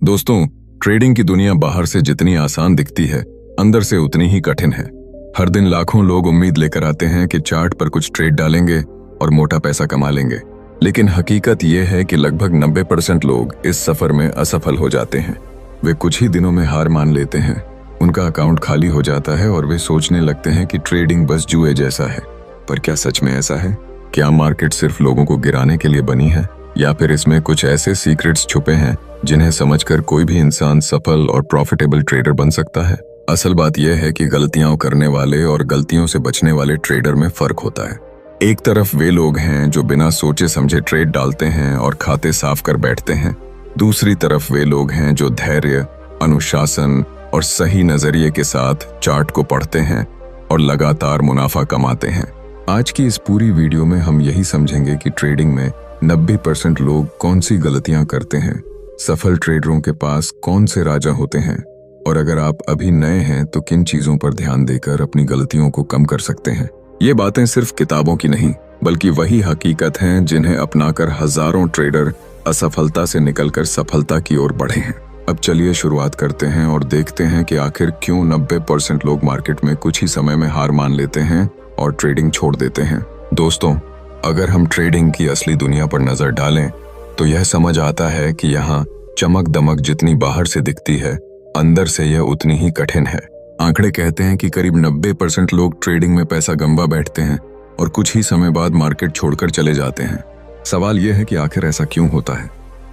दोस्तों, ट्रेडिंग की दुनिया बाहर से जितनी आसान दिखती है, अंदर से उतनी ही कठिन है। हर दिन लाखों लोग उम्मीद लेकर आते हैं कि चार्ट पर कुछ ट्रेड डालेंगे और मोटा पैसा कमा लेंगे, लेकिन हकीकत यह है कि लगभग 90% लोग इस सफर में असफल हो जाते हैं। वे कुछ ही दिनों में हार मान लेते हैं, उनका अकाउंट खाली हो जाता है और वे सोचने लगते हैं कि ट्रेडिंग बस जुए जैसा है। पर क्या सच में ऐसा है? क्या मार्केट सिर्फ लोगों को गिराने के लिए बनी है, या फिर इसमें कुछ ऐसे सीक्रेट्स छुपे हैं जिन्हें समझकर कोई भी इंसान सफल और प्रॉफिटेबल ट्रेडर बन सकता है? असल बात यह है कि गलतियां करने वाले और गलतियों से बचने वाले ट्रेडर में फर्क होता है। एक तरफ वे लोग हैं जो बिना सोचे समझे ट्रेड डालते हैं और खाते साफ कर बैठते हैं। दूसरी तरफ वे लोग हैं जो धैर्य, अनुशासन और सही नजरिए के साथ चार्ट को पढ़ते हैं और लगातार मुनाफा कमाते हैं। आज की इस पूरी वीडियो में हम यही समझेंगे कि ट्रेडिंग में 90% लोग कौन सी गलतियां करते हैं, सफल ट्रेडरों के पास कौन से राजा होते हैं, और अगर आप अभी नए हैं तो किन चीजों पर ध्यान देकर अपनी गलतियों को कम कर सकते हैं। ये बातें सिर्फ किताबों की नहीं, बल्कि वही हकीकत हैं जिन्हें अपनाकर हजारों ट्रेडर असफलता से निकलकर सफलता की ओर बढ़े हैं। अब चलिए शुरुआत करते हैं और देखते हैं कि आखिर क्यों 90% लोग मार्केट में कुछ ही समय में हार मान लेते हैं और ट्रेडिंग छोड़ देते हैं। दोस्तों, अगर हम ट्रेडिंग की असली दुनिया पर नजर डालें तो यह समझ आता है कि यहाँ चमक दमक जितनी बाहर से दिखती है, अंदर से यह उतनी ही कठिन है। आंकड़े कहते हैं कि करीब 90% लोग ट्रेडिंग में पैसा गंवा बैठते हैं और कुछ ही समय बाद मार्केट छोड़कर चले जाते हैं। सवाल यह है कि आखिर ऐसा क्यों होता है?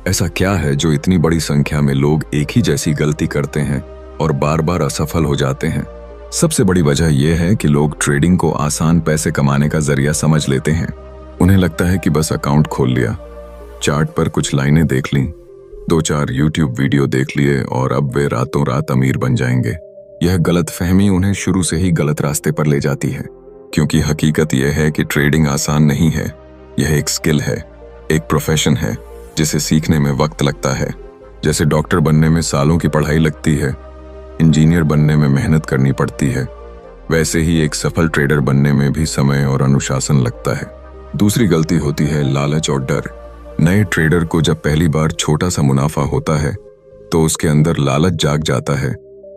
ऐसा क्या है जो इतनी बड़ी संख्या में लोग एक ही जैसी गलती करते हैं और बार बार असफल हो जाते हैं? सबसे बड़ी वजह यह है कि लोग ट्रेडिंग को आसान पैसे कमाने का जरिया समझ लेते हैं। उन्हें लगता है कि बस अकाउंट खोल लिया, चार्ट पर कुछ लाइनें देख लीं, 2-4 YouTube वीडियो देख लिए और अब वे रातों रात अमीर बन जाएंगे। यह गलतफहमी उन्हें शुरू से ही गलत रास्ते पर ले जाती है, क्योंकि हकीकत यह है कि ट्रेडिंग आसान नहीं है। यह एक स्किल है, एक प्रोफेशन है जिसे सीखने में वक्त लगता है। जैसे डॉक्टर बनने में सालों की पढ़ाई लगती है, इंजीनियर बनने में मेहनत करनी पड़ती है, वैसे ही एक सफल ट्रेडर बनने में भी समय और अनुशासन लगता है। दूसरी गलती होती है लालच और डर। नए ट्रेडर को जब पहली बार छोटा सा मुनाफा होता है तो उसके अंदर लालच जाग जाता है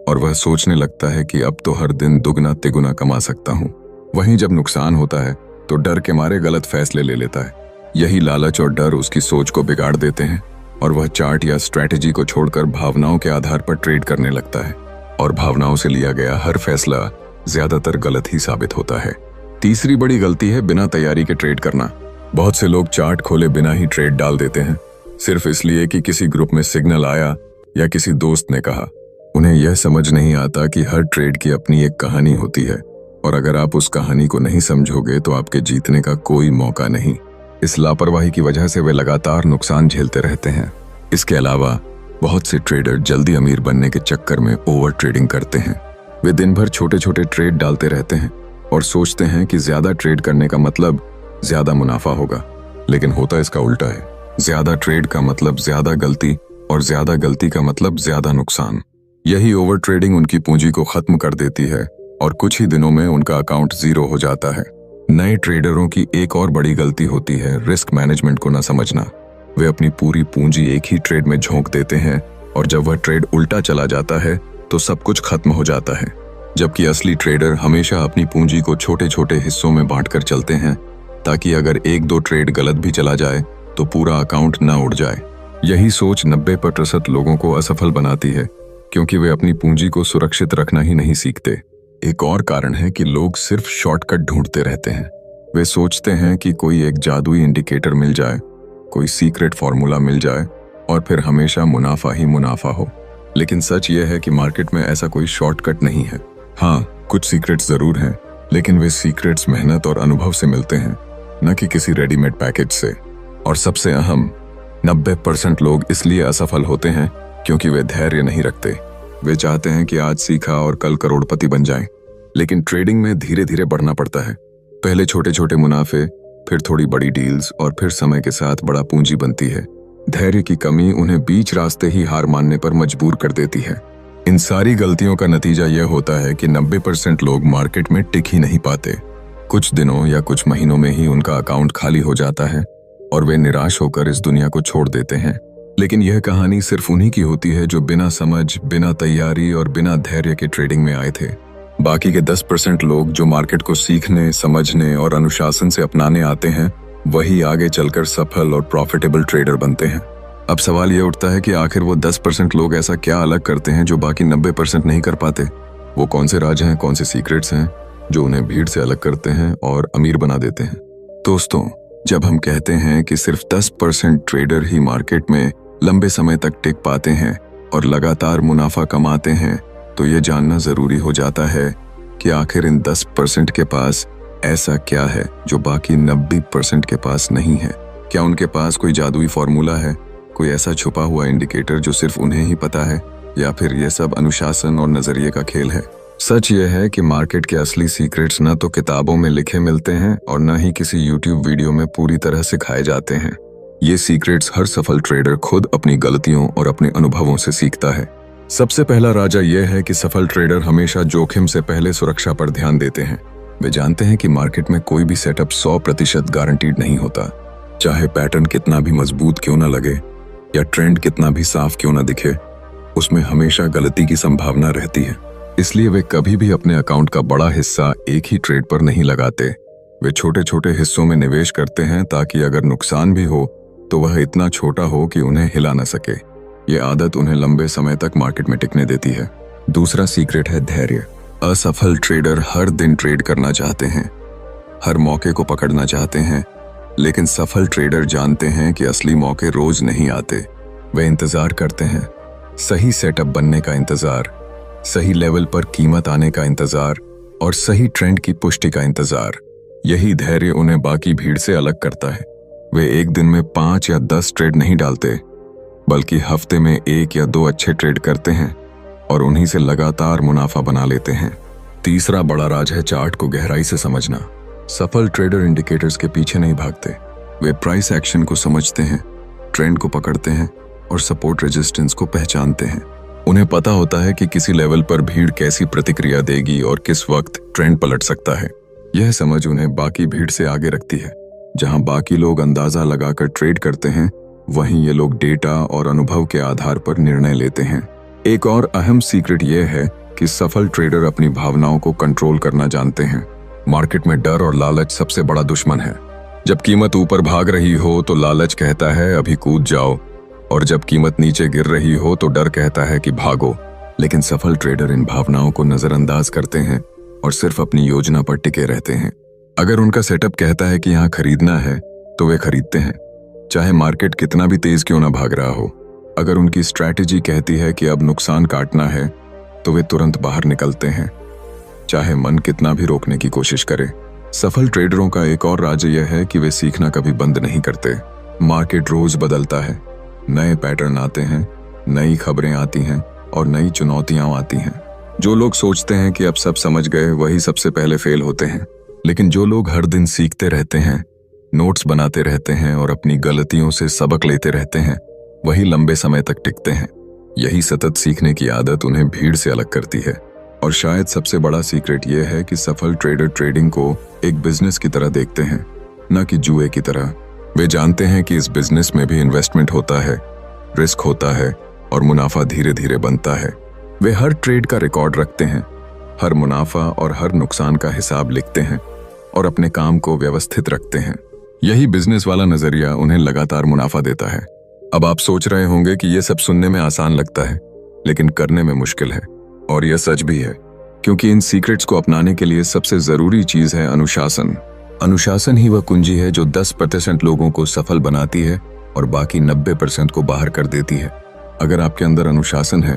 और वह सोचने लगता है कि अब तो हर दिन दुगना तिगुना कमा सकता हूँ। वहीं जब नुकसान होता है तो डर के मारे गलत फैसले ले लेता है। यही लालच और डर उसकी सोच को बिगाड़ देते हैं और वह चार्ट या स्ट्रैटेजी को छोड़कर भावनाओं के आधार पर ट्रेड करने लगता है, और भावनाओं से लिया गया हर फैसला ज्यादातर गलत ही साबित होता है। तीसरी बड़ी गलती है बिना तैयारी के ट्रेड करना। बहुत से लोग चार्ट खोले बिना ही ट्रेड डाल देते हैं, सिर्फ इसलिए कि किसी ग्रुप में सिग्नल आया या किसी दोस्त ने कहा। उन्हें यह समझ नहीं आता कि हर ट्रेड की अपनी एक कहानी होती है, और अगर आप उस कहानी को नहीं समझोगे तो आपके जीतने का कोई मौका नहीं। इस लापरवाही की वजह से वे लगातार नुकसान झेलते रहते हैं। इसके अलावा बहुत से ट्रेडर जल्दी अमीर बनने के चक्कर में ओवर ट्रेडिंग करते हैं। वे दिन भर छोटे छोटे ट्रेड डालते रहते हैं और सोचते हैं कि ज्यादा ट्रेड करने का मतलब ज्यादा मुनाफा होगा, लेकिन होता इसका उल्टा है। ज्यादा ट्रेड का मतलब ज्यादा गलती, और ज्यादा गलती का मतलब ज्यादा नुकसान। यही ओवर ट्रेडिंग उनकी पूंजी को खत्म कर देती है और कुछ ही दिनों में उनका अकाउंट जीरो हो जाता है। नए ट्रेडरों की एक और बड़ी गलती होती है रिस्क मैनेजमेंट को न समझना। वे अपनी पूरी पूंजी एक ही ट्रेड में झोंक देते हैं, और जब वह ट्रेड उल्टा चला जाता है तो सब कुछ खत्म हो जाता है। जबकि असली ट्रेडर हमेशा अपनी पूंजी को छोटे छोटे हिस्सों में बांटकर चलते हैं, ताकि अगर 1-2 ट्रेड गलत भी चला जाए तो पूरा अकाउंट न उड़ जाए। यही सोच 90% लोगों को असफल बनाती है, क्योंकि वे अपनी पूंजी को सुरक्षित रखना ही नहीं सीखते। एक और कारण है कि लोग सिर्फ शॉर्टकट ढूंढते रहते हैं। वे सोचते हैं कि कोई एक जादुई इंडिकेटर मिल जाए, कोई सीक्रेट फॉर्मूला मिल जाए और फिर हमेशा मुनाफा ही मुनाफा हो। लेकिन सच यह है कि मार्केट में ऐसा कोई शॉर्टकट नहीं है। हाँ, कुछ सीक्रेट्स जरूर हैं, लेकिन वे सीक्रेट्स मेहनत और अनुभव से मिलते हैं, न कि किसी रेडीमेड पैकेज से। और सबसे अहम, 90% लोग इसलिए असफल होते हैं क्योंकि वे धैर्य नहीं रखते। वे चाहते हैं कि आज सीखा और कल करोड़पति बन जाएं, लेकिन ट्रेडिंग में धीरे धीरे बढ़ना पड़ता है। पहले छोटे छोटे मुनाफे, फिर थोड़ी बड़ी डील्स, और फिर समय के साथ बड़ा पूंजी बनती है। धैर्य की कमी उन्हें बीच रास्ते ही हार मानने पर मजबूर कर देती है। इन सारी गलतियों का नतीजा यह होता है कि 90% लोग मार्केट में टिक ही नहीं पाते। कुछ दिनों या कुछ महीनों में ही उनका अकाउंट खाली हो जाता है और वे निराश होकर इस दुनिया को छोड़ देते हैं। लेकिन यह कहानी सिर्फ उन्हीं की होती है जो बिना समझ, बिना तैयारी और बिना धैर्य के ट्रेडिंग में आए थे। बाकी के 10% लोग जो मार्केट को सीखने, समझने और अनुशासन से अपनाने आते हैं, वही आगे चलकर सफल और प्रॉफिटेबल ट्रेडर बनते हैं। अब सवाल यह उठता है कि आखिर वो 10% लोग ऐसा क्या अलग करते हैं जो बाकी 90% नहीं कर पाते? वो कौन से राज हैं, कौन से सीक्रेट्स हैं जो उन्हें भीड़ से अलग करते हैं और अमीर बना देते हैं? दोस्तों, जब हम कहते हैं कि सिर्फ 10% ट्रेडर ही मार्केट में लंबे समय तक टिक पाते हैं और लगातार मुनाफा कमाते हैं, तो ये जानना जरूरी हो जाता है कि आखिर इन 10% के पास ऐसा क्या है जो बाकी 90% के पास नहीं है। क्या उनके पास कोई जादुई फॉर्मूला है, कोई ऐसा छुपा हुआ इंडिकेटर जो सिर्फ उन्हें ही पता है, या फिर यह सब अनुशासन और नजरिए का खेल है? सच यह है कि मार्केट के असली सीक्रेट्स न तो किताबों में लिखे मिलते हैं और न ही किसी यूट्यूब वीडियो में पूरी तरह सिखाए जाते हैं। ये सीक्रेट्स हर सफल ट्रेडर खुद अपनी गलतियों और अपने अनुभवों से सीखता है। सबसे पहला राजा यह है कि सफल ट्रेडर हमेशा जोखिम से पहले सुरक्षा पर ध्यान देते हैं। वे जानते हैं कि मार्केट में कोई भी सेटअप 100% गारंटीड नहीं होता। चाहे पैटर्न कितना भी मजबूत क्यों न लगे या ट्रेंड कितना भी साफ क्यों न दिखे, उसमें हमेशा गलती की संभावना रहती है। इसलिए वे कभी भी अपने अकाउंट का बड़ा हिस्सा एक ही ट्रेड पर नहीं लगाते। वे छोटे छोटे हिस्सों में निवेश करते हैं ताकि अगर नुकसान भी हो तो वह इतना छोटा हो कि उन्हें हिला न सके। ये आदत उन्हें लंबे समय तक मार्केट में टिकने देती है। दूसरा सीक्रेट है धैर्य। असफल ट्रेडर हर दिन ट्रेड करना चाहते हैं, हर मौके को पकड़ना चाहते हैं, लेकिन सफल ट्रेडर जानते हैं कि असली मौके रोज नहीं आते। वे इंतजार करते हैं, सही सेटअप बनने का इंतजार, सही लेवल पर कीमत आने का इंतजार और सही ट्रेंड की पुष्टि का इंतजार। यही धैर्य उन्हें बाकी भीड़ से अलग करता है। वे एक दिन में 5 या 10 ट्रेड नहीं डालते, बल्कि हफ्ते में 1 या 2 अच्छे ट्रेड करते हैं और उन्हीं से लगातार मुनाफा बना लेते हैं। तीसरा बड़ा राज है चार्ट को गहराई से समझना। सफल ट्रेडर इंडिकेटर्स के पीछे नहीं भागते। वे प्राइस एक्शन को समझते हैं, ट्रेंड को पकड़ते हैं और सपोर्ट रेजिस्टेंस को पहचानते हैं। उन्हें पता होता है कि किसी लेवल पर भीड़ कैसी प्रतिक्रिया देगी और किस वक्त ट्रेंड पलट सकता है। यह समझ उन्हें बाकी भीड़ से आगे रखती है। जहां बाकी लोग अंदाजा लगाकर ट्रेड करते हैं, वहीं ये लोग डेटा और अनुभव के आधार पर निर्णय लेते हैं। एक और अहम सीक्रेट यह है कि सफल ट्रेडर अपनी भावनाओं को कंट्रोल करना जानते हैं। मार्केट में डर और लालच सबसे बड़ा दुश्मन है। जब कीमत ऊपर भाग रही हो तो लालच कहता है अभी कूद जाओ, और जब कीमत नीचे गिर रही हो तो डर कहता है कि भागो। लेकिन सफल ट्रेडर इन भावनाओं को नजरअंदाज करते हैं और सिर्फ अपनी योजना पर टिके रहते हैं। अगर उनका सेटअप कहता है कि यहाँ खरीदना है तो वे खरीदते हैं, चाहे मार्केट कितना भी तेज क्यों ना भाग रहा हो। अगर उनकी स्ट्रैटेजी कहती है कि अब नुकसान काटना है तो वे तुरंत बाहर निकलते हैं, चाहे मन कितना भी रोकने की कोशिश करे। सफल ट्रेडरों का एक और राज यह है कि वे सीखना कभी बंद नहीं करते। मार्केट रोज बदलता है, नए पैटर्न आते हैं, नई खबरें आती हैं और नई चुनौतियां आती हैं। जो लोग सोचते हैं कि अब सब समझ गए, वही सबसे पहले फेल होते हैं। लेकिन जो लोग हर दिन सीखते रहते हैं, नोट्स बनाते रहते हैं और अपनी गलतियों से सबक लेते रहते हैं, वही लंबे समय तक टिकते हैं। यही सतत सीखने की आदत उन्हें भीड़ से अलग करती है। और शायद सबसे बड़ा सीक्रेट यह है कि सफल ट्रेडर ट्रेडिंग को एक बिजनेस की तरह देखते हैं, न कि जुए की तरह। वे जानते हैं कि इस बिजनेस में भी इन्वेस्टमेंट होता है, रिस्क होता है और मुनाफा धीरे धीरे बनता है। वे हर ट्रेड का रिकॉर्ड रखते हैं, हर मुनाफा और हर नुकसान का हिसाब लिखते हैं और अपने काम को व्यवस्थित रखते हैं। यही बिजनेस वाला नजरिया उन्हें लगातार मुनाफा देता है। अब आप सोच रहे होंगे कि यह सब सुनने में आसान लगता है, लेकिन करने में मुश्किल है। और यह सच भी है, क्योंकि इन सीक्रेट्स को अपनाने के लिए सबसे जरूरी चीज है अनुशासन। अनुशासन ही वह कुंजी है जो 10% लोगों को सफल बनाती है और बाकी 90% को बाहर कर देती है। अगर आपके अंदर अनुशासन है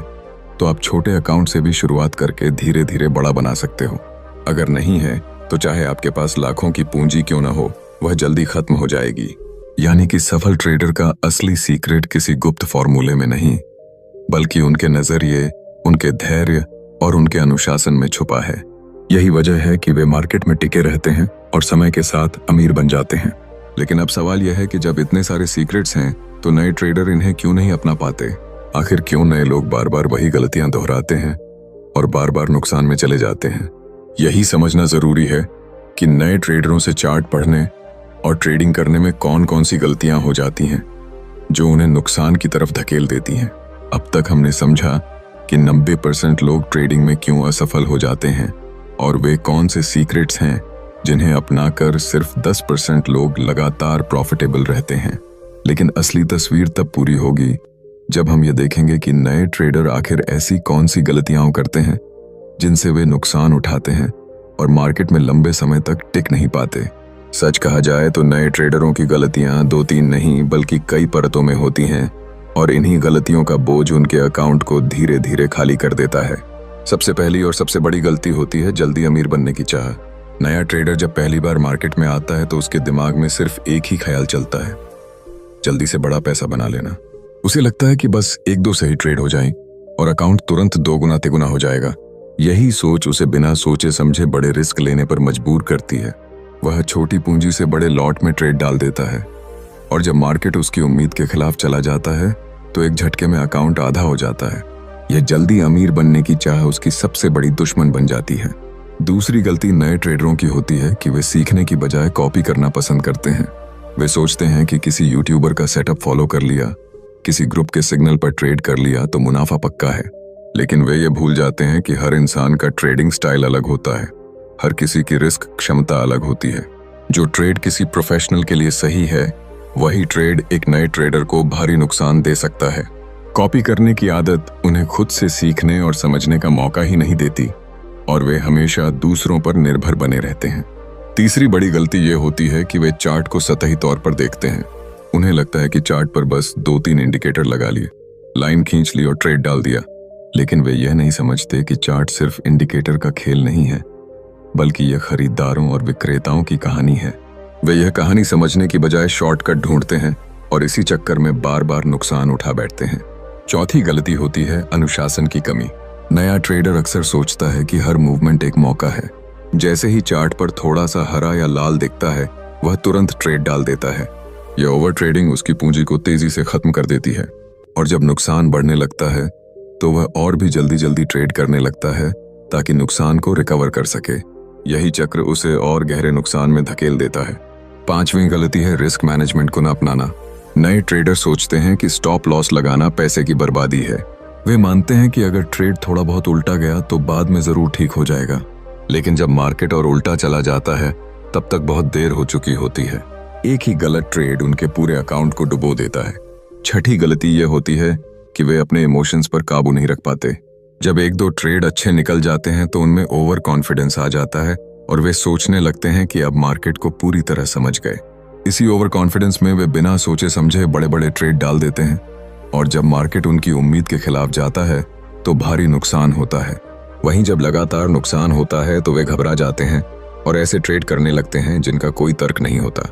तो आप छोटे अकाउंट से भी शुरुआत करके धीरे धीरे बड़ा बना सकते हो। अगर नहीं है तो चाहे आपके पास लाखों की पूंजी क्यों ना हो, वह जल्दी खत्म हो जाएगी। यानी कि सफल ट्रेडर का असली सीक्रेट किसी गुप्त फॉर्मूले में नहीं, बल्कि उनके नजरिए, उनके धैर्य और उनके अनुशासन में छुपा है। यही वजह है कि वे मार्केट में टिके रहते हैं और समय के साथ अमीर बन जाते हैं। लेकिन अब सवाल यह है कि जब इतने सारे सीक्रेट्स हैं तो नए ट्रेडर इन्हें क्यों नहीं अपना पाते? आखिर क्यों नए लोग बार बार वही गलतियां दोहराते हैं और बार बार नुकसान में चले जाते हैं? यही समझना जरूरी है कि नए ट्रेडरों से चार्ट पढ़ने और ट्रेडिंग करने में कौन कौन सी गलतियां हो जाती हैं। जो उन्हें नुकसान की तरफ धकेल देती हैं। अब तक हमने समझा कि 90% लोग ट्रेडिंग में क्यों असफल हो जाते हैं और वे कौन से सीक्रेट्स हैं जिन्हें अपनाकर सिर्फ 10% लोग लगातार प्रॉफिटेबल रहते हैं। लेकिन असली तस्वीर तब पूरी होगी जब हम ये देखेंगे कि नए ट्रेडर आखिर ऐसी कौन सी गलतियां करते हैं जिनसे वे नुकसान उठाते हैं और मार्केट में लंबे समय तक टिक नहीं पाते। सच कहा जाए तो नए ट्रेडरों की गलतियां 2-3 नहीं बल्कि कई परतों में होती हैं और इन्हीं गलतियों का बोझ उनके अकाउंट को धीरे धीरे खाली कर देता है। सबसे पहली और सबसे बड़ी गलती होती है जल्दी अमीर बनने की चाह। नया ट्रेडर जब पहली बार मार्केट में आता है तो उसके दिमाग में सिर्फ एक ही ख्याल चलता है, जल्दी से बड़ा पैसा बना लेना। उसे लगता है कि बस 1-2 सही ट्रेड हो जाए और अकाउंट तुरंत 2 गुना 3 गुना हो जाएगा। यही सोच उसे बिना सोचे समझे बड़े रिस्क लेने पर मजबूर करती है। वह छोटी पूंजी से बड़े लॉट में ट्रेड डाल देता है और जब मार्केट उसकी उम्मीद के खिलाफ चला जाता है तो एक झटके में अकाउंट आधा हो जाता है। यह जल्दी अमीर बनने की चाह उसकी सबसे बड़ी दुश्मन बन जाती है। दूसरी गलती नए ट्रेडरों की होती है कि वे सीखने की बजाय कॉपी करना पसंद करते हैं। वे सोचते हैं कि किसी यूट्यूबर का सेटअप फॉलो कर लिया, किसी ग्रुप के सिग्नल पर ट्रेड कर लिया तो मुनाफा पक्का है। लेकिन वे ये भूल जाते हैं कि हर इंसान का ट्रेडिंग स्टाइल अलग होता है, हर किसी की रिस्क क्षमता अलग होती है। जो ट्रेड किसी प्रोफेशनल के लिए सही है वही ट्रेड एक नए ट्रेडर को भारी नुकसान दे सकता है। कॉपी करने की आदत उन्हें खुद से सीखने और समझने का मौका ही नहीं देती और वे हमेशा दूसरों पर निर्भर बने रहते हैं। तीसरी बड़ी गलती ये होती है कि वे चार्ट को सतही तौर पर देखते हैं। उन्हें लगता है कि चार्ट पर बस 2-3 इंडिकेटर लगा लिए, लाइन खींच ली और ट्रेड डाल दिया। लेकिन वे यह नहीं समझते कि चार्ट सिर्फ इंडिकेटर का खेल नहीं है बल्कि यह खरीदारों और विक्रेताओं की कहानी है। वे यह कहानी समझने की बजाय शॉर्टकट ढूंढते हैं और इसी चक्कर में बार बार नुकसान उठा बैठते हैं। चौथी गलती होती है अनुशासन की कमी। नया ट्रेडर अक्सर सोचता है कि हर मूवमेंट एक मौका है। जैसे ही चार्ट पर थोड़ा सा हरा या लाल दिखता है वह तुरंत ट्रेड डाल देता है। यह ओवर ट्रेडिंग उसकी पूंजी को तेजी से खत्म कर देती है और जब नुकसान बढ़ने लगता है तो वह और भी जल्दी जल्दी ट्रेड करने लगता है ताकि नुकसान को रिकवर कर सके। यही चक्र उसे और गहरे नुकसान में धकेल देता है। पांचवी गलती है रिस्क मैनेजमेंट को न अपनाना। नए ट्रेडर सोचते हैं कि स्टॉप लॉस लगाना पैसे की बर्बादी है। वे मानते हैं कि अगर ट्रेड थोड़ा बहुत उल्टा गया तो बाद में जरूर ठीक हो जाएगा, लेकिन जब मार्केट और उल्टा चला जाता है तब तक बहुत देर हो चुकी होती है। एक ही गलत ट्रेड उनके पूरे अकाउंट को डुबो देता है। छठी गलती यह होती है कि वे अपने इमोशंस पर काबू नहीं रख पाते। जब 1-2 ट्रेड अच्छे निकल जाते हैं तो उनमें ओवर कॉन्फिडेंस आ जाता है और वे सोचने लगते हैं कि अब मार्केट को पूरी तरह समझ गए। इसी ओवर कॉन्फिडेंस में वे बिना सोचे समझे बड़े बड़े ट्रेड डाल देते हैं और जब मार्केट उनकी उम्मीद के खिलाफ जाता है तो भारी नुकसान होता है। वहीं जब लगातार नुकसान होता है तो वे घबरा जाते हैं और ऐसे ट्रेड करने लगते हैं जिनका कोई तर्क नहीं होता।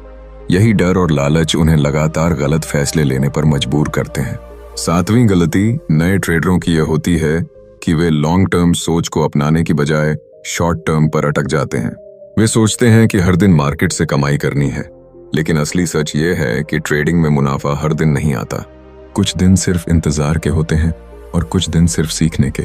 यही डर और लालच उन्हें लगातार गलत फैसले लेने पर मजबूर करते हैं। 7वीं गलती नए ट्रेडरों की यह होती है कि वे लॉन्ग टर्म सोच को अपनाने की बजाय शॉर्ट टर्म पर अटक जाते हैं। वे सोचते हैं कि हर दिन मार्केट से कमाई करनी है, लेकिन असली सच ये है कि ट्रेडिंग में मुनाफा हर दिन नहीं आता। कुछ दिन सिर्फ इंतजार के होते हैं और कुछ दिन सिर्फ सीखने के।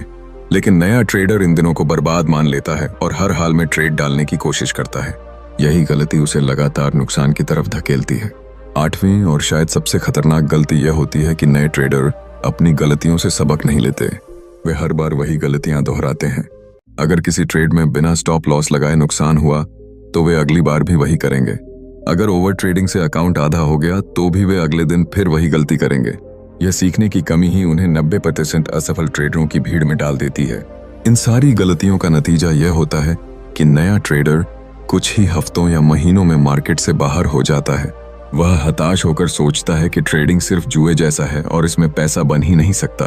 लेकिन नया ट्रेडर इन दिनों को बर्बाद मान लेता है और हर हाल में ट्रेड डालने की कोशिश करता है। यही गलती उसे लगातार नुकसान की तरफ धकेलती है। 8वीं और शायद सबसे खतरनाक गलती यह होती है कि नए ट्रेडर अपनी गलतियों से सबक नहीं लेते। वे हर बार वही गलतियां दोहराते हैं। अगर किसी ट्रेड में बिना स्टॉप लॉस लगाए नुकसान हुआ तो वे अगली बार भी वही करेंगे। अगर ओवर ट्रेडिंग से अकाउंट आधा हो गया तो भी वे अगले दिन फिर वही गलती करेंगे। यह सीखने की कमी ही उन्हें 90% असफल ट्रेडरों की भीड़ में डाल देती है। इन सारी गलतियों का नतीजा यह होता है कि नया ट्रेडर कुछ ही हफ्तों या महीनों में मार्केट से बाहर हो जाता है। वह हताश होकर सोचता है कि ट्रेडिंग सिर्फ जुए जैसा है और इसमें पैसा बन ही नहीं सकता,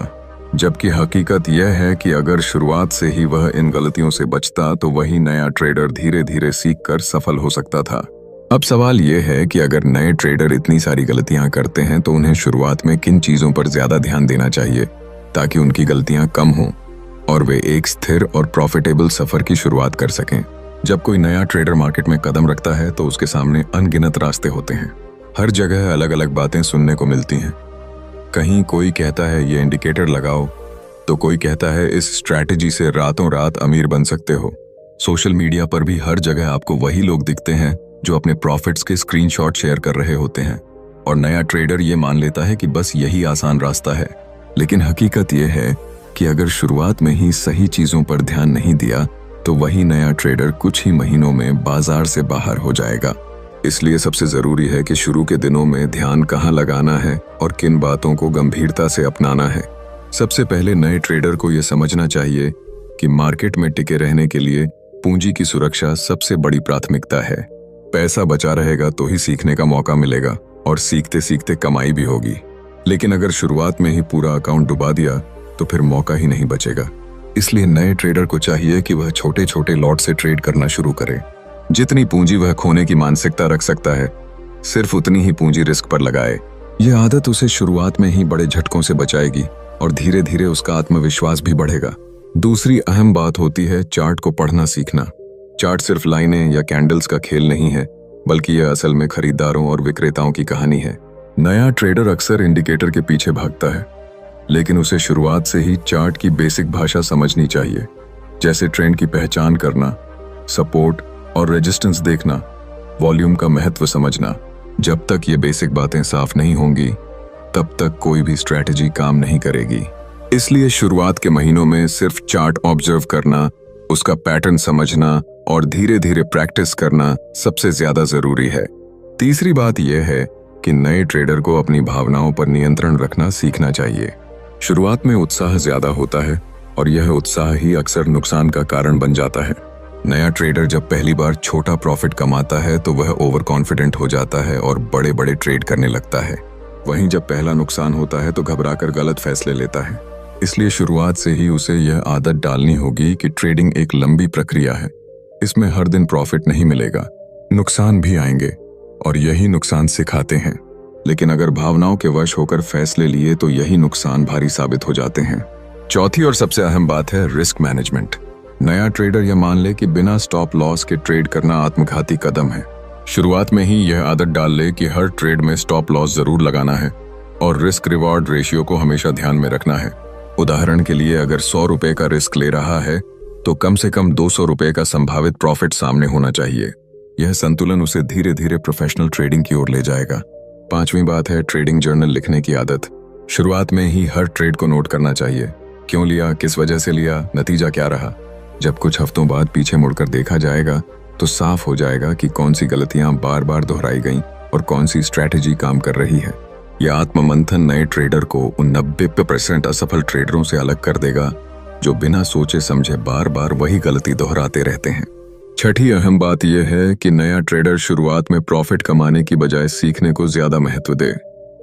जबकि हकीकत यह है कि अगर शुरुआत से ही वह इन गलतियों से बचता तो वही नया ट्रेडर धीरे धीरे सीखकर सफल हो सकता था। अब सवाल यह है कि अगर नए ट्रेडर इतनी सारी गलतियां करते हैं तो उन्हें शुरुआत में किन चीजों पर ज्यादा ध्यान देना चाहिए ताकि उनकी गलतियां कम हों और वे एक स्थिर और प्रॉफिटेबल सफर की शुरुआत कर सकें। जब कोई नया ट्रेडर मार्केट में कदम रखता है तो उसके सामने अनगिनत रास्ते होते हैं। हर जगह अलग अलग बातें सुनने को मिलती हैं। कहीं कोई कहता है ये इंडिकेटर लगाओ, तो कोई कहता है इस स्ट्रैटेजी से रातों रात अमीर बन सकते हो। सोशल मीडिया पर भी हर जगह आपको वही लोग दिखते हैं जो अपने प्रॉफिट्स के स्क्रीनशॉट शेयर कर रहे होते हैं। और नया ट्रेडर ये मान लेता है कि बस यही आसान रास्ता है। लेकिन हकीकत यह है कि अगर शुरुआत में ही सही चीजों पर ध्यान नहीं दिया तो वही नया ट्रेडर कुछ ही महीनों में बाजार से बाहर हो जाएगा। इसलिए सबसे जरूरी है कि शुरू के दिनों में ध्यान कहाँ लगाना है और किन बातों को गंभीरता से अपनाना है। सबसे पहले नए ट्रेडर को यह समझना चाहिए कि मार्केट में टिके रहने के लिए पूंजी की सुरक्षा सबसे बड़ी प्राथमिकता है। पैसा बचा रहेगा तो ही सीखने का मौका मिलेगा और सीखते सीखते कमाई भी होगी। लेकिन अगर शुरुआत में ही पूरा अकाउंट डुबा दिया तो फिर मौका ही नहीं बचेगा। इसलिए नए ट्रेडर को चाहिए कि वह छोटे छोटे लॉट से ट्रेड करना शुरू करे। जितनी पूंजी वह खोने की मानसिकता रख सकता है, सिर्फ उतनी ही पूंजी रिस्क पर लगाए। यह आदत उसे शुरुआत में ही बड़े झटकों से बचाएगी और धीरे धीरे उसका आत्मविश्वास भी बढ़ेगा। दूसरी अहम बात होती है चार्ट को पढ़ना सीखना। चार्ट सिर्फ लाइनें या कैंडल्स का खेल नहीं है, बल्कि यह असल में खरीदारों और विक्रेताओं की कहानी है। नया ट्रेडर अक्सर इंडिकेटर के पीछे भागता है, लेकिन उसे शुरुआत से ही चार्ट की बेसिक भाषा समझनी चाहिए, जैसे ट्रेंड की पहचान करना, सपोर्ट और रेजिस्टेंस देखना, वॉल्यूम का महत्व समझना। जब तक ये बेसिक बातें साफ नहीं होंगी तब तक कोई भी स्ट्रैटेजी काम नहीं करेगी। इसलिए शुरुआत के महीनों में सिर्फ चार्ट ऑब्जर्व करना, उसका पैटर्न समझना और धीरे धीरे प्रैक्टिस करना सबसे ज्यादा जरूरी है। तीसरी बात यह है कि नए ट्रेडर को अपनी भावनाओं पर नियंत्रण रखना सीखना चाहिए। शुरुआत में उत्साह ज्यादा होता है और यह उत्साह ही अक्सर नुकसान का कारण बन जाता है। नया ट्रेडर जब पहली बार छोटा प्रॉफिट कमाता है तो वह ओवर कॉन्फिडेंट हो जाता है और बड़े बड़े ट्रेड करने लगता है। वहीं जब पहला नुकसान होता है तो घबराकर गलत फैसले लेता है। इसलिए शुरुआत से ही उसे यह आदत डालनी होगी कि ट्रेडिंग एक लंबी प्रक्रिया है। इसमें हर दिन प्रॉफिट नहीं मिलेगा, नुकसान भी आएंगे और यही नुकसान सिखाते हैं। लेकिन अगर भावनाओं के वश होकर फैसले लिए तो यही नुकसान भारी साबित हो जाते हैं। चौथी और सबसे अहम बात है रिस्क मैनेजमेंट। नया ट्रेडर यह मान ले कि बिना स्टॉप लॉस के ट्रेड करना आत्मघाती कदम है। शुरुआत में ही यह आदत डाल ले कि हर ट्रेड में स्टॉप लॉस जरूर लगाना है और रिस्क रिवॉर्ड रेशियो को हमेशा ध्यान में रखना है। उदाहरण के लिए अगर 100 रुपए का रिस्क ले रहा है तो कम से कम 200 रुपए का संभावित प्रॉफिट सामने होना चाहिए। यह संतुलन उसे धीरे धीरे प्रोफेशनल ट्रेडिंग की ओर ले जाएगा। पांचवी बात है ट्रेडिंग जर्नल लिखने की आदत। शुरुआत में ही हर ट्रेड को नोट करना चाहिए। क्यों लिया, किस वजह से लिया, नतीजा क्या रहा। जब कुछ हफ्तों बाद पीछे मुड़कर देखा जाएगा तो साफ हो जाएगा कि कौन सी गलतियां बार बार दोहराई गईं और कौन सी स्ट्रैटेजी काम कर रही है। यह आत्ममंथन नए ट्रेडर को उन 90% असफल ट्रेडरों से अलग कर देगा जो बिना सोचे समझे बार बार वही गलती दोहराते रहते हैं। छठी अहम बात यह है कि नया ट्रेडर शुरुआत में प्रॉफिट कमाने की बजाय सीखने को ज्यादा महत्व दे।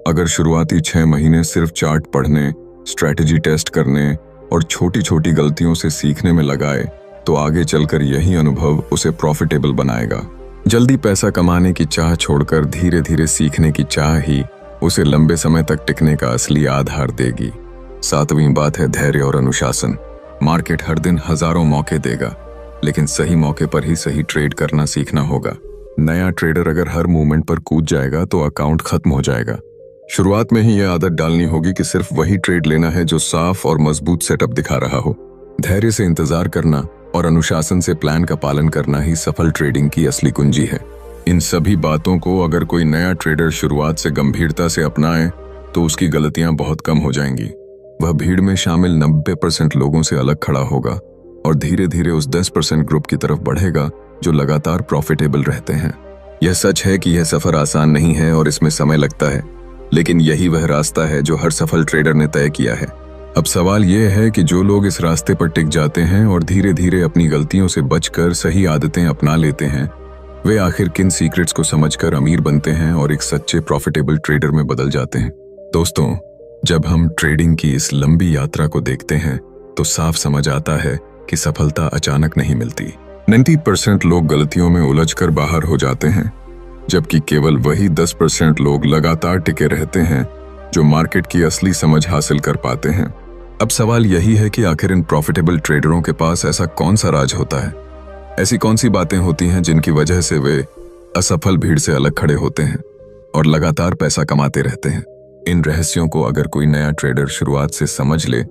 अगर शुरुआती 6 महीने सिर्फ चार्ट पढ़ने, स्ट्रैटेजी टेस्ट करने और छोटी छोटी गलतियों से सीखने में लगाए तो आगे चलकर यही अनुभव उसे प्रॉफिटेबल बनाएगा। जल्दी पैसा कमाने की चाह छोड़कर धीरे धीरे सीखने की चाह ही उसे लंबे समय तक टिकने का असली आधार देगी। सातवीं बात है धैर्य और अनुशासन। मार्केट हर दिन हजारों मौके देगा, लेकिन सही मौके पर ही सही ट्रेड करना सीखना होगा। नया ट्रेडर अगर हर मूवमेंट पर कूद जाएगा तो अकाउंट खत्म हो जाएगा। शुरुआत में ही यह आदत डालनी होगी कि सिर्फ वही ट्रेड लेना है जो साफ और मजबूत सेटअप दिखा रहा हो। धैर्य से इंतजार करना और अनुशासन से प्लान का पालन करना ही सफल ट्रेडिंग की असली कुंजी है। इन सभी बातों को अगर कोई नया ट्रेडर शुरुआत से गंभीरता से अपनाए तो उसकी गलतियां बहुत कम हो जाएंगी। वह भीड़ में शामिल 90% लोगों से अलग खड़ा होगा और धीरे धीरे उस 10% ग्रुप की तरफ बढ़ेगा जो लगातार प्रॉफिटेबल रहते हैं। यह सच है कि यह सफर आसान नहीं है और इसमें समय लगता है, लेकिन यही वह रास्ता है जो हर सफल ट्रेडर ने तय किया है। अब सवाल यह है कि जो लोग इस रास्ते पर टिक जाते हैं और धीरे धीरे अपनी गलतियों से बचकर सही आदतें अपना लेते हैं, वे आखिर किन सीक्रेट्स को समझकर अमीर बनते हैं और एक सच्चे प्रॉफिटेबल ट्रेडर में बदल जाते हैं। दोस्तों, जब हम ट्रेडिंग की इस लंबी यात्रा को देखते हैं तो साफ समझ आता है कि सफलता अचानक नहीं मिलती। 90% लोग गलतियों में उलझकर बाहर हो जाते हैं, जबकि केवल वही 10% लोग लगातार टिके रहते हैं जो मार्केट की असली समझ हासिल कर पाते हैं। अब सवाल यही है कि आखिर इन प्रॉफिटेबल ट्रेडरों के पास ऐसा कौन सा राज होता है, ऐसी कौन सी बातें होती हैं जिनकी वजह से वे असफल भीड़ से अलग खड़े होते हैं और लगातार पैसा कमाते रहते हैं। इन रहस्यों को अगर कोई नया ट्रेडर शुरुआत से समझ ले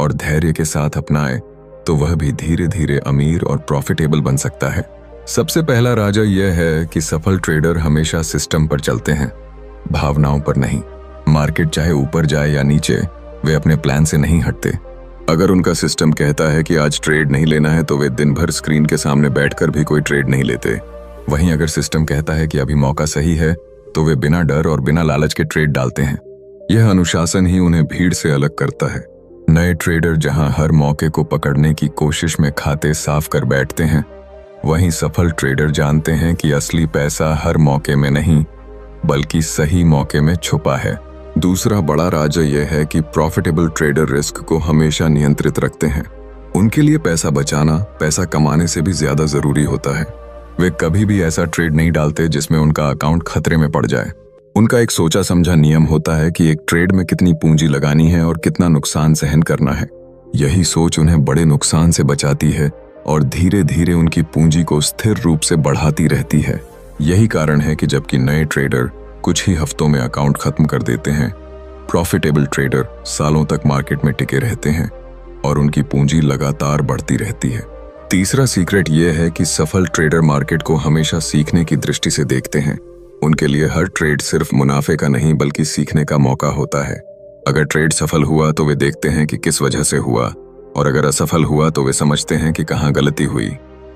और धैर्य के साथ अपनाए तो वह भी धीरे धीरे अमीर और प्रॉफिटेबल बन सकता है। सबसे पहला राजा यह है कि सफल ट्रेडर हमेशा सिस्टम पर चलते हैं। भावनाओं पर नहीं। मार्केट चाहे ऊपर जाए या नीचे, वे अपने प्लान से नहीं हटते। अगर उनका सिस्टम कहता है कि आज ट्रेड नहीं लेना है तो वे दिन भर स्क्रीन के सामने बैठकर भी कोई ट्रेड नहीं लेते। वहीं अगर सिस्टम कहता है कि अभी मौका सही है तो वे बिना डर और बिना लालच के ट्रेड डालते हैं। यह अनुशासन ही उन्हें भीड़ से अलग करता है। नए ट्रेडर जहां हर मौके को पकड़ने की कोशिश में खाते साफ कर बैठते हैं, वहीं सफल ट्रेडर जानते हैं कि असली पैसा हर मौके में नहीं बल्कि सही मौके में छुपा है। दूसरा बड़ा राज यह है कि प्रॉफिटेबल ट्रेडर रिस्क को हमेशा नियंत्रित रखते हैं। उनके लिए पैसा बचाना पैसा कमाने से भी ज्यादा जरूरी होता है। वे कभी भी ऐसा ट्रेड नहीं डालते जिसमें उनका अकाउंट खतरे में पड़ जाए। उनका एक सोचा समझा नियम होता है कि एक ट्रेड में कितनी पूंजी लगानी है और कितना नुकसान सहन करना है। यही सोच उन्हें बड़े नुकसान से बचाती है और धीरे धीरे उनकी पूंजी को स्थिर रूप से बढ़ाती रहती है। यही कारण है कि जबकि नए ट्रेडर कुछ ही हफ्तों में अकाउंट खत्म कर देते हैं, प्रॉफिटेबल ट्रेडर सालों तक मार्केट में टिके रहते हैं और उनकी पूंजी लगातार बढ़ती रहती है। तीसरा सीक्रेट यह है कि सफल ट्रेडर मार्केट को हमेशा सीखने की दृष्टि से देखते हैं। उनके लिए हर ट्रेड सिर्फ मुनाफे का नहीं बल्कि सीखने का मौका होता है। अगर ट्रेड सफल हुआ तो वे देखते हैं कि किस वजह से हुआ, और अगर असफल हुआ तो वे समझते हैं कि कहाँ गलती हुई।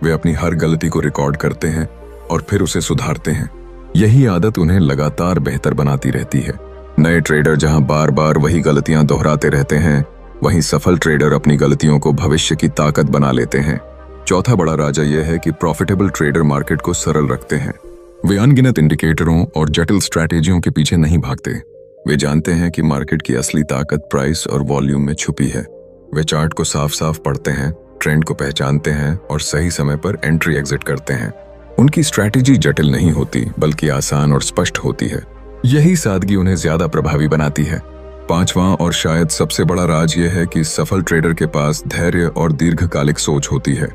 वे अपनी हर गलती को रिकॉर्ड करते हैं और फिर उसे सुधारते हैं। यही आदत उन्हें लगातार बेहतर बनाती रहती है। नए ट्रेडर जहां बार बार वही गलतियां दोहराते रहते हैं, वहीं सफल ट्रेडर अपनी गलतियों को भविष्य की ताकत बना लेते हैं। चौथा बड़ा राजा यह है कि प्रॉफिटेबल ट्रेडर मार्केट को सरल रखते हैं। वे अनगिनत इंडिकेटरों और जटिल स्ट्रैटेजियों के पीछे नहीं भागते। वे जानते हैं कि मार्केट की असली ताकत प्राइस और वॉल्यूम में छुपी है। वे चार्ट को साफ साफ पढ़ते हैं, ट्रेंड को पहचानते हैं और सही समय पर एंट्री एग्जिट करते हैं। उनकी स्ट्रैटेजी जटिल नहीं होती बल्कि आसान और स्पष्ट होती है। यही सादगी उन्हें ज्यादा प्रभावी बनाती है। पांचवां और शायद सबसे बड़ा राज यह है कि सफल ट्रेडर के पास धैर्य और दीर्घकालिक सोच होती है।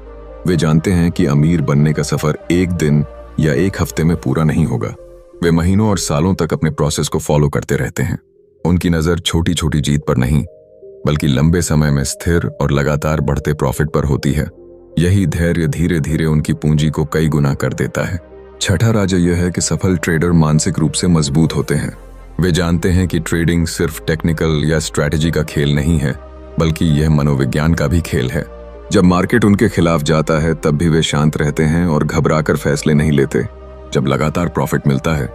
वे जानते हैं कि अमीर बनने का सफर एक दिन या एक हफ्ते में पूरा नहीं होगा। वे महीनों और सालों तक अपने प्रोसेस को फॉलो करते रहते हैं। उनकी नजर छोटी छोटी जीत पर नहीं बल्कि लंबे समय में स्थिर और लगातार बढ़ते प्रॉफिट पर होती है। यही धैर्य धीरे धीरे उनकी पूंजी को कई गुना कर देता है। छठा राज यह है कि सफल ट्रेडर मानसिक रूप से मजबूत होते हैं। वे जानते हैं कि ट्रेडिंग सिर्फ टेक्निकल या स्ट्रैटेजी का खेल नहीं है बल्कि यह मनोविज्ञान का भी खेल है। जब मार्केट उनके खिलाफ जाता है तब भी वे शांत रहते हैं और घबराकर फैसले नहीं लेते। जब लगातार प्रॉफिट मिलता है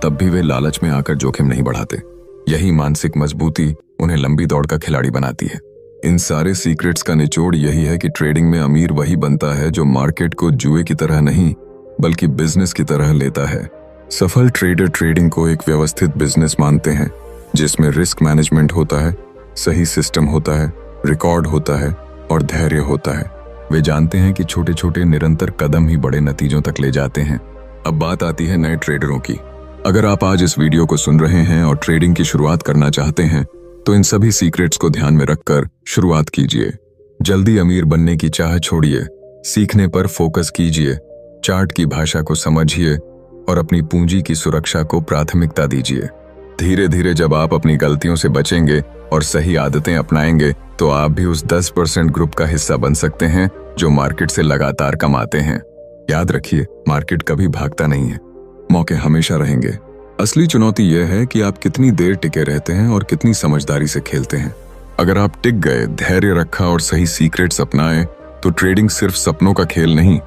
तब भी वे लालच में आकर जोखिम नहीं बढ़ाते। यही मानसिक मजबूती उन्हें लंबी दौड़ का खिलाड़ी बनाती है। इन सारे सीक्रेट्स का निचोड़ यही है कि ट्रेडिंग में अमीर वही बनता है जो मार्केट को जुए की तरह नहीं बल्कि बिजनेस की तरह लेता है। सफल ट्रेडर ट्रेडिंग को एक व्यवस्थित बिजनेस मानते हैं जिसमें रिस्क मैनेजमेंट होता है, सही सिस्टम होता है, रिकॉर्ड होता है और धैर्य होता है। वे जानते हैं कि छोटे छोटे निरंतर कदम ही बड़े नतीजों तक ले जाते हैं। अब बात आती है नए ट्रेडरों की। अगर आप आज इस वीडियो को सुन रहे हैं और ट्रेडिंग की शुरुआत करना चाहते हैं तो इन सभी सीक्रेट्स को ध्यान में रखकर शुरुआत कीजिए। जल्दी अमीर बनने की चाह छोड़िए, सीखने पर फोकस कीजिए, चार्ट की भाषा को समझिए और अपनी पूंजी की सुरक्षा को प्राथमिकता दीजिए। धीरे धीरे जब आप अपनी गलतियों से बचेंगे और सही आदतें अपनाएंगे तो आप भी उस 10% ग्रुप का हिस्सा बन सकते हैं जो मार्केट से लगातार कमाते हैं। याद रखिए, मार्केट कभी भागता नहीं है, मौके हमेशा रहेंगे। असली चुनौती यह है कि आप कितनी देर टिके रहते हैं और कितनी समझदारी से खेलते हैं। अगर आप टिक गए, धैर्य रखा और सही सीक्रेट्स अपनाए तो ट्रेडिंग सिर्फ सपनों का खेल नहीं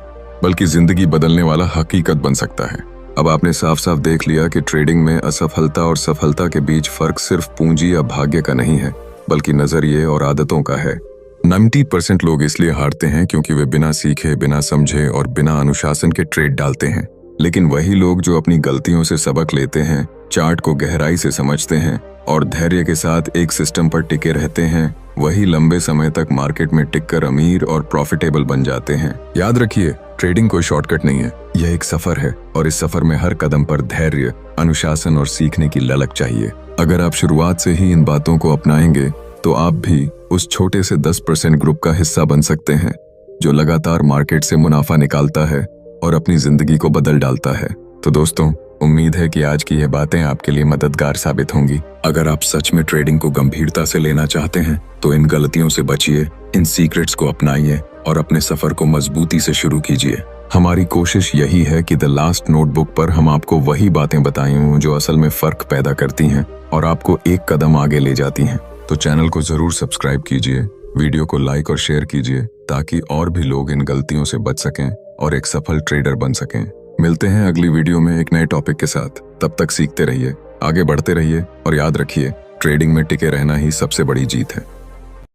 बल्कि जिंदगी बदलने वाला हकीकत बन सकता है। अब आपने साफ साफ देख लिया कि ट्रेडिंग में असफलता और सफलता के बीच फर्क सिर्फ पूंजी या भाग्य का नहीं है बल्कि नजरिए और आदतों का है। 90% लोग इसलिए हारते हैं क्योंकि वे बिना सीखे, बिना समझे और बिना अनुशासन के ट्रेड डालते हैं। लेकिन वही लोग जो अपनी गलतियों से सबक लेते हैं, चार्ट को गहराई से समझते हैं और धैर्य के साथ एक सिस्टम पर टिके रहते हैं, वही लंबे समय तक मार्केट में टिककर अमीर और प्रॉफिटेबल बन जाते हैं। याद रखिए, ट्रेडिंग कोई शॉर्टकट नहीं है, यह एक सफर है और इस सफर में हर कदम पर धैर्य, अनुशासन और सीखने की ललक चाहिए। अगर आप शुरुआत से ही इन बातों को अपनाएंगे तो आप भी उस छोटे से 10% ग्रुप का हिस्सा बन सकते हैं जो लगातार मार्केट से मुनाफा निकालता है और अपनी जिंदगी को बदल डालता है। तो दोस्तों, उम्मीद है कि आज की ये बातें आपके लिए मददगार साबित होंगी। अगर आप सच में ट्रेडिंग को गंभीरता से लेना चाहते हैं तो इन गलतियों से बचिए, इन सीक्रेट्स को अपनाइए और अपने सफर को मजबूती से शुरू कीजिए। हमारी कोशिश यही है कि द लास्ट नोटबुक पर हम आपको वही बातें बताई हूँ जो असल में फर्क पैदा करती हैं और आपको एक कदम आगे ले जाती हैं। तो चैनल को जरूर सब्सक्राइब कीजिए, वीडियो को लाइक और शेयर कीजिए ताकि और भी लोग इन गलतियों से बच सकें और एक सफल ट्रेडर बन सकें। मिलते हैं अगली वीडियो में एक नए टॉपिक के साथ। तब तक सीखते रहिए, आगे बढ़ते रहिए और याद रखिए, ट्रेडिंग में टिके रहना ही सबसे बड़ी जीत है।